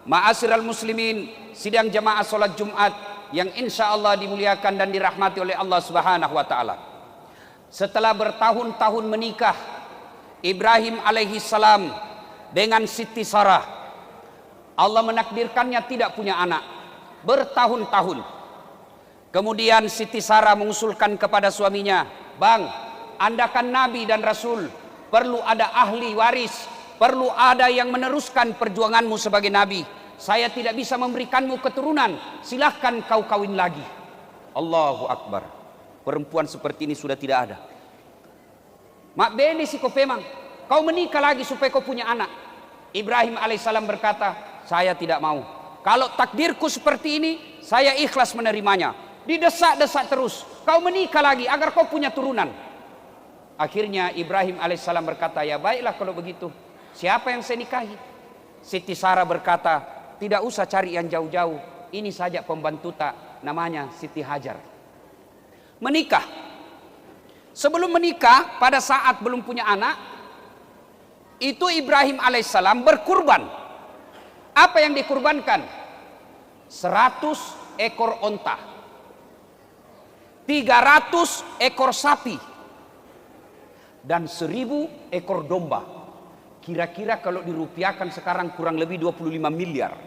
Ma'asyiral muslimin, sidang jamaah salat Jumat yang insya Allah dimuliakan dan dirahmati oleh Allah Subhanahu wa taala. Setelah bertahun-tahun menikah, Ibrahim alaihi salam dengan Siti Sarah, Allah menakdirkannya tidak punya anak bertahun-tahun. Kemudian Siti Sarah mengusulkan kepada suaminya, "Bang, Anda kan nabi dan rasul, perlu ada ahli waris, perlu ada yang meneruskan perjuanganmu sebagai nabi. Saya tidak bisa memberikanmu keturunan, silahkan kau kawin lagi." Allahu Akbar. Perempuan seperti ini sudah tidak ada. Mak bene si memang, kau menikah lagi supaya kau punya anak. Ibrahim alaihissalam berkata, "Saya tidak mau. Kalau takdirku seperti ini, saya ikhlas menerimanya." Didesak-desak terus, "Kau menikah lagi agar kau punya turunan." Akhirnya Ibrahim alaihissalam berkata, "Ya baiklah kalau begitu. Siapa yang saya nikahi?" Siti Sarah berkata, "Tidak usah cari yang jauh-jauh. Ini saja pembantu tak, namanya Siti Hajar." Menikah. Sebelum menikah, pada saat belum punya anak, itu Ibrahim alaihissalam berkurban. Apa yang dikurbankan? 100 ekor onta, 300 ekor sapi, dan 1000 ekor domba. Kira-kira kalau dirupiahkan sekarang kurang lebih 25 miliar.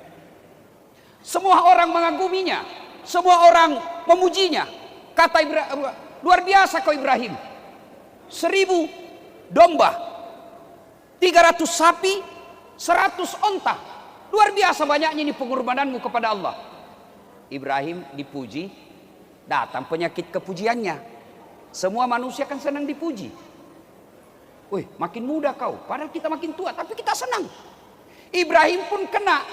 Semua orang mengaguminya, semua orang memujinya. Kata Ibrahim, "Luar biasa kau Ibrahim. 1000 domba, 300 sapi, 100 onta. Luar biasa banyaknya ini pengorbananmu kepada Allah." Ibrahim dipuji, datang penyakit kepujiannya. Semua manusia kan senang dipuji. "Wih, makin muda kau, padahal kita makin tua, tapi kita senang." Ibrahim pun kena.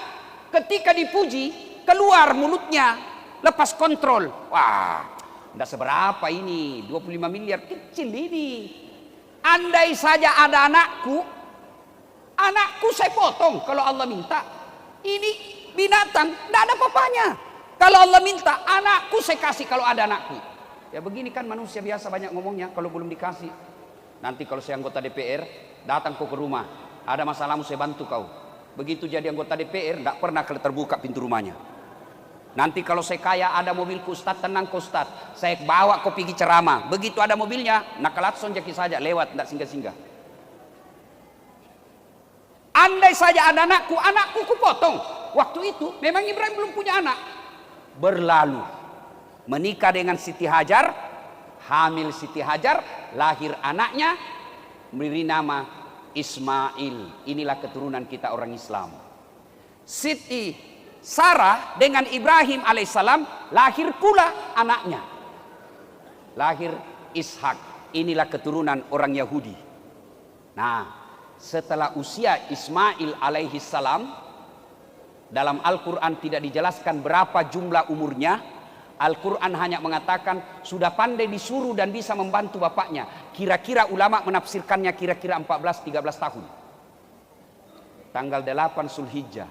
Ketika dipuji, keluar mulutnya, lepas kontrol. Wah, tidak seberapa ini, 25 miliar, kecil ini. Andai saja ada anakku saya potong kalau Allah minta. Ini binatang, tidak ada apa-apanya. Kalau Allah minta, anakku saya kasih kalau ada anakku. Ya begini kan manusia biasa banyak ngomongnya kalau belum dikasih. Nanti kalau saya anggota DPR, datang kau ke rumah, ada masalahmu saya bantu kau. Begitu jadi anggota DPR, tidak pernah terbuka pintu rumahnya. Nanti kalau saya kaya, ada mobilku, Ustaz, tenang kau Ustaz, saya bawa kau pergi ceramah. Begitu ada mobilnya, nakalatson jaki saja lewat, tidak singgah-singgah. Andai saja ada anakku ku potong. Waktu itu memang Ibrahim belum punya anak. Berlalu, menikah dengan Siti Hajar, hamil Siti Hajar, lahir anaknya, memberi nama Ismail. Inilah keturunan kita orang Islam. Siti Sarah dengan Ibrahim alaihissalam lahir pula anaknya, lahir Ishak. Inilah keturunan orang Yahudi. Nah, setelah usia Ismail alaihissalam, dalam Al-Quran tidak dijelaskan berapa jumlah umurnya. Al-Quran hanya mengatakan sudah pandai disuruh dan bisa membantu bapaknya. Kira-kira ulama menafsirkannya kira-kira 14-13 tahun. Tanggal 8 Zulhijjah,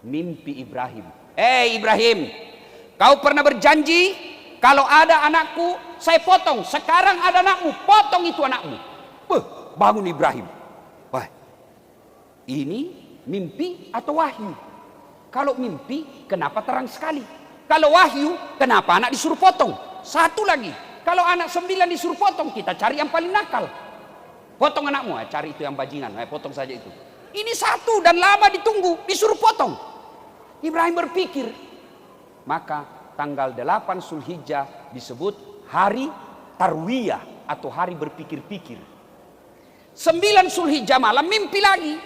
mimpi Ibrahim. Ibrahim, kau pernah berjanji kalau ada anakku saya potong. Sekarang ada anakmu, potong itu anakmu. Bangun Ibrahim. Wah, ini mimpi atau wahyu? Kalau mimpi, kenapa terang sekali? Kalau wahyu, kenapa anak disuruh potong? Satu lagi, kalau anak 9 disuruh potong, kita cari yang paling nakal. Potong anakmu, cari itu yang bajingan, potong saja itu. Ini satu dan lama ditunggu, disuruh potong. Ibrahim berpikir, maka tanggal 8 Zulhijjah disebut hari Tarwiyah atau hari berpikir-pikir. 9 Zulhijjah malam mimpi lagi.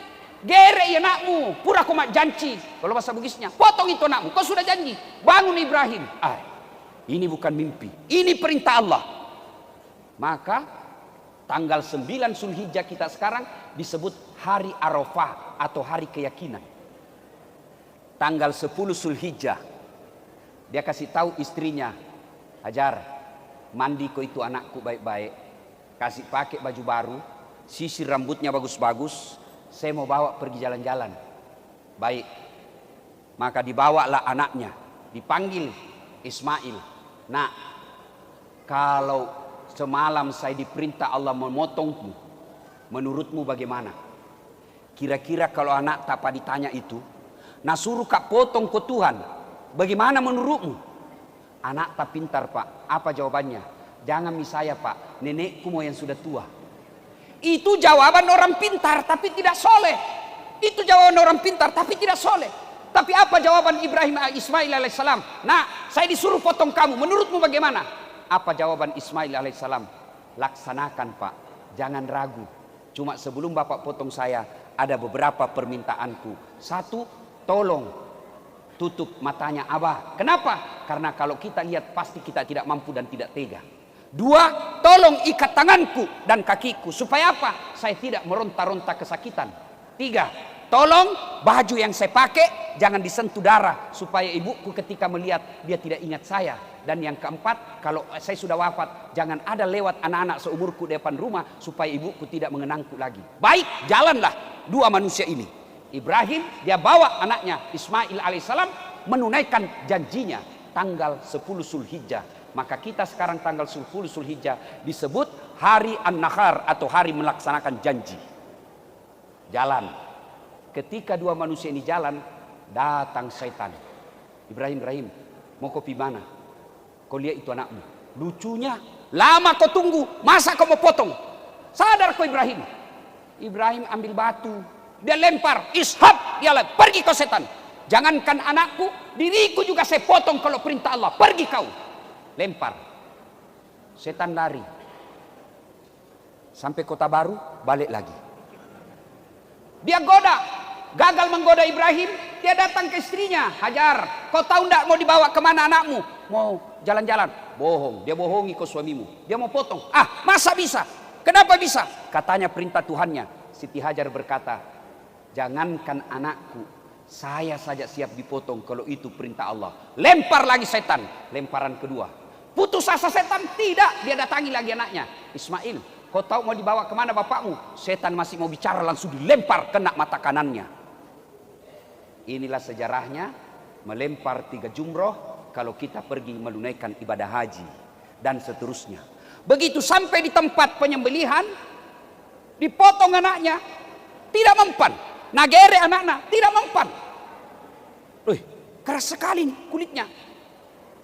"Gere ya anakmu, pura kau mak janji." Kalau bahasa Bugisnya, potong itu anakmu, kau sudah janji. Bangun Ibrahim. Ini bukan mimpi, ini perintah Allah. Maka tanggal 9 Zulhijjah kita sekarang disebut hari Arafah atau hari keyakinan. Tanggal 10 Zulhijjah dia kasih tahu istrinya, "Hajar, mandi kau itu anakku baik-baik, kasih pakai baju baru, sisir rambutnya bagus-bagus, saya mau bawa pergi jalan-jalan." Baik. Maka dibawalah anaknya, dipanggil Ismail. "Nak, kalau semalam saya diperintah Allah memotongmu, menurutmu bagaimana?" Kira-kira kalau anak tak ditanya itu, Nasuruh kak potong ke Tuhan. Bagaimana menurutmu? Anak tak pintar pak. Apa jawabannya? Jangan misaya pak, nenekku mau yang sudah tua. Itu jawaban orang pintar tapi tidak soleh. Itu jawaban orang pintar tapi tidak soleh. Tapi apa jawaban Ismail alaihissalam? Nah, saya disuruh potong kamu. Menurutmu bagaimana? Apa jawaban Ismail alaihissalam? Laksanakan pak, jangan ragu. Cuma sebelum bapak potong saya, ada beberapa permintaanku. Satu, tolong tutup matanya Abah. Kenapa? Karena kalau kita lihat pasti kita tidak mampu dan tidak tega. Dua, tolong ikat tanganku dan kakiku. Supaya apa? Saya tidak meronta-ronta kesakitan. Tiga, tolong baju yang saya pakai jangan disentuh darah. Supaya ibuku ketika melihat dia tidak ingat saya. Dan yang keempat, kalau saya sudah wafat, jangan ada lewat anak-anak seumurku di depan rumah. Supaya ibuku tidak mengenangku lagi. Baik, jalanlah dua manusia ini. Ibrahim, dia bawa anaknya Ismail alaihissalam menunaikan janjinya tanggal 10 Zulhijjah. Maka kita sekarang tanggal 10 Zulhijjah disebut hari An-Nahar atau hari melaksanakan janji. Jalan. Ketika dua manusia ini jalan, datang setan. Ibrahim, mau kopi mana? Kau lihat itu anakmu. Lucunya, lama kau tunggu, masa kau mau potong? Sadar kau Ibrahim. Ibrahim ambil batu, dia lempar, ishab, dia pergi kau setan. Jangankan anakku, diriku juga saya potong kalau perintah Allah. Pergi kau. Lempar. Setan lari. Sampai kota baru, balik lagi. Dia goda. Gagal menggoda Ibrahim, dia datang ke istrinya. Hajar, kau tahu enggak mau dibawa kemana anakmu? Mau jalan-jalan. Bohong, dia bohongi kau suamimu. Dia mau potong. Ah, masa bisa? Kenapa bisa? Katanya perintah Tuhannya. Siti Hajar berkata, jangankan anakku, saya saja siap dipotong kalau itu perintah Allah. Lempar lagi setan. Lemparan kedua. Putus asa setan? Tidak. Dia datangi lagi anaknya. Ismail, kau tahu mau dibawa kemana bapakmu? Setan masih mau bicara, langsung dilempar kena mata kanannya. Inilah sejarahnya melempar 3 jumroh kalau kita pergi menunaikan ibadah haji. Dan seterusnya. Begitu sampai di tempat penyembelihan, dipotong anaknya. Tidak mempan. Nagere anaknya, tidak mempan. Wih, keras sekali nih kulitnya.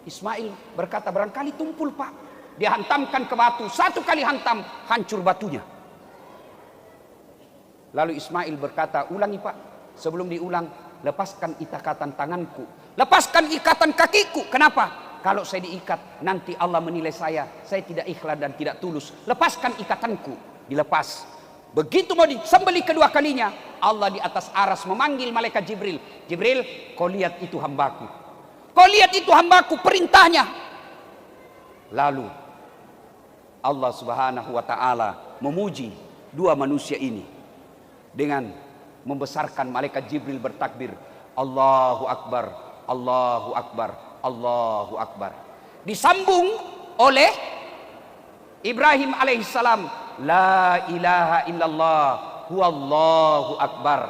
Ismail berkata, barangkali tumpul pak. Dia hantamkan ke batu. 1 kali hantam, hancur batunya. Lalu Ismail berkata, ulangi pak. Sebelum diulang, lepaskan ikatan tanganku. Lepaskan ikatan kakiku. Kenapa? Kalau saya diikat, nanti Allah menilai saya tidak ikhlas dan tidak tulus. Lepaskan ikatanku. Dilepas. Begitu mau disembelih kedua kalinya, Allah di atas aras memanggil malaikat Jibril. Jibril, kau lihat itu hambaku. Kau lihat itu hambaku, perintahnya. Lalu Allah subhanahu wa ta'ala memuji dua manusia ini dengan membesarkan malaikat Jibril bertakbir, Allahu Akbar, Allahu Akbar, Allahu Akbar. Disambung oleh Ibrahim alaihissalam, La ilaha illallah huwallahu akbar.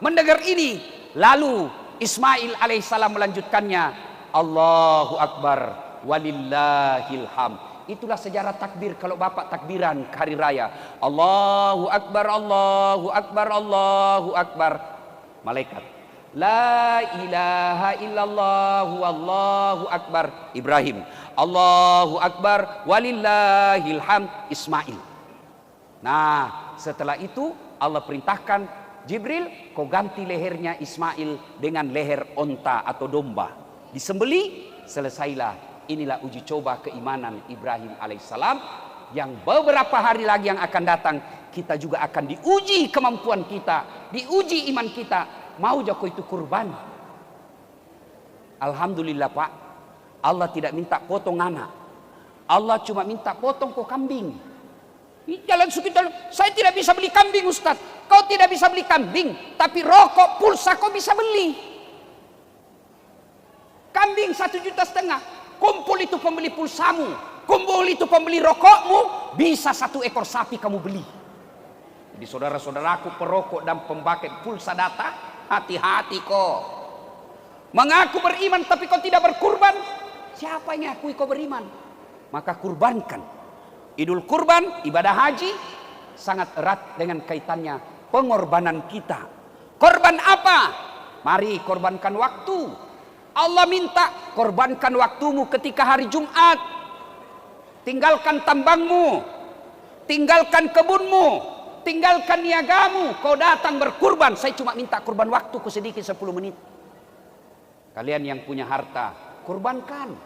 Mendengar ini, lalu Ismail alaihissalam melanjutkannya, Allahu Akbar walillahil ham. Itulah sejarah takbir kalau bapak takbiran hari raya. Allahu Akbar, Allahu Akbar, Allahu Akbar. Malaikat, La ilaha illallah wallahu akbar. Ibrahim, Allahu Akbar walillahil ham. Ismail. Nah, setelah itu Allah perintahkan Jibril, kau ganti lehernya Ismail dengan leher onta atau domba. Disembeli, selesailah. Inilah uji coba keimanan Ibrahim alaihissalam, yang beberapa hari lagi yang akan datang kita juga akan diuji kemampuan kita, diuji iman kita. Mau joko itu kurban? Alhamdulillah pak, Allah tidak minta potong anak, Allah cuma minta potong kok kambing. Jalan sekitar, saya tidak bisa beli kambing Ustaz. Kau tidak bisa beli kambing, tapi rokok, pulsa kau bisa beli. Kambing 1,5 juta. Kumpul itu pembeli pulsamu, kumpul itu pembeli rokokmu, bisa 1 ekor sapi kamu beli. Jadi saudara-saudaraku perokok dan pembangkit pulsa data, hati-hati kok. Mengaku beriman tapi kau tidak berkurban, siapa yang ngakui kau beriman? Maka kurbankan. Idul Kurban, ibadah haji sangat erat dengan kaitannya pengorbanan kita. Korban apa? Mari korbankan waktu. Allah minta korbankan waktumu ketika hari Jumat. Tinggalkan tambangmu, tinggalkan kebunmu, tinggalkan niagamu. Kau datang berkurban. Saya cuma minta kurban waktuku sedikit 10 menit. Kalian yang punya harta, kurbankan.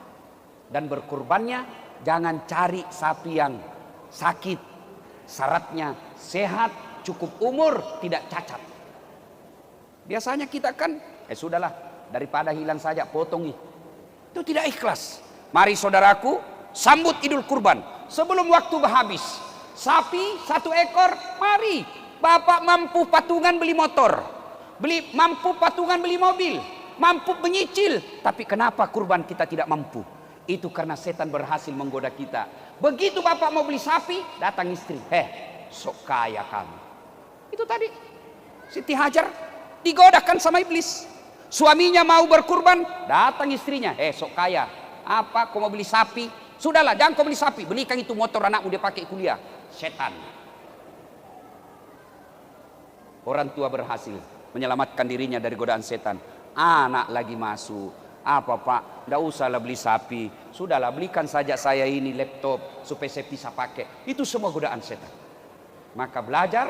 Dan berkurbannya jangan cari sapi yang sakit. Syaratnya sehat, cukup umur, tidak cacat. Biasanya kita kan, sudahlah, daripada hilang saja, potong itu tidak ikhlas. Mari saudaraku, sambut Idul Kurban sebelum waktu habis. Sapi 1 ekor, mari. Bapak mampu patungan beli motor, mampu patungan beli mobil, mampu menyicil. Tapi kenapa kurban kita tidak mampu? Itu karena setan berhasil menggoda kita. Begitu bapak mau beli sapi, datang istri. Sok kaya kamu. Itu tadi Siti Hajar digodakan sama iblis. Suaminya mau berkurban, datang istrinya. Sok kaya. Apa kau mau beli sapi? Sudahlah, jangan kau beli sapi. Belikan itu motor anakmu dia pakai kuliah. Setan. Orang tua berhasil menyelamatkan dirinya dari godaan setan. Anak lagi masuk. Apa pak? Tidak usahlah beli sapi. Sudahlah, belikan saja saya ini laptop supaya saya bisa pakai. Itu semua godaan setan. Maka belajar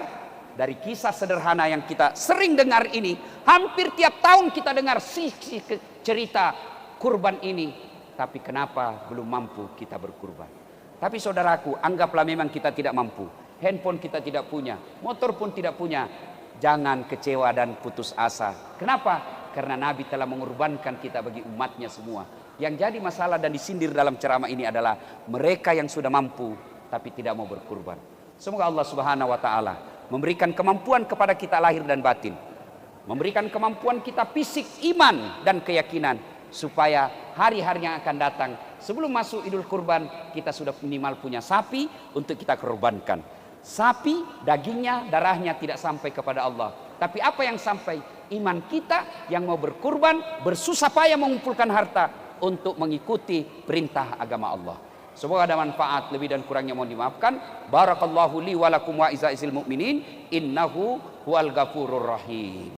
dari kisah sederhana yang kita sering dengar ini. Hampir tiap tahun kita dengar sisi cerita kurban ini. Tapi kenapa belum mampu kita berkurban? Tapi saudaraku, anggaplah memang kita tidak mampu. Handphone kita tidak punya, motor pun tidak punya. Jangan kecewa dan putus asa. Kenapa? Karena Nabi telah mengorbankan kita bagi umatnya semua. Yang jadi masalah dan disindir dalam ceramah ini adalah mereka yang sudah mampu tapi tidak mau berkurban. Semoga Allah Subhanahu wa taala memberikan kemampuan kepada kita lahir dan batin. Memberikan kemampuan kita fisik, iman dan keyakinan. Supaya hari-hari yang akan datang sebelum masuk Idul Kurban kita sudah minimal punya sapi untuk kita korbankan. Sapi dagingnya, darahnya tidak sampai kepada Allah. Tapi apa yang sampai? Iman kita yang mau berkurban, bersusah payah mengumpulkan harta untuk mengikuti perintah agama Allah. Semoga ada manfaat, lebih dan kurangnya mohon dimaafkan. Barakallahu li wa lakum wa izza'il mu'minin innahu huwal ghafurur rahim.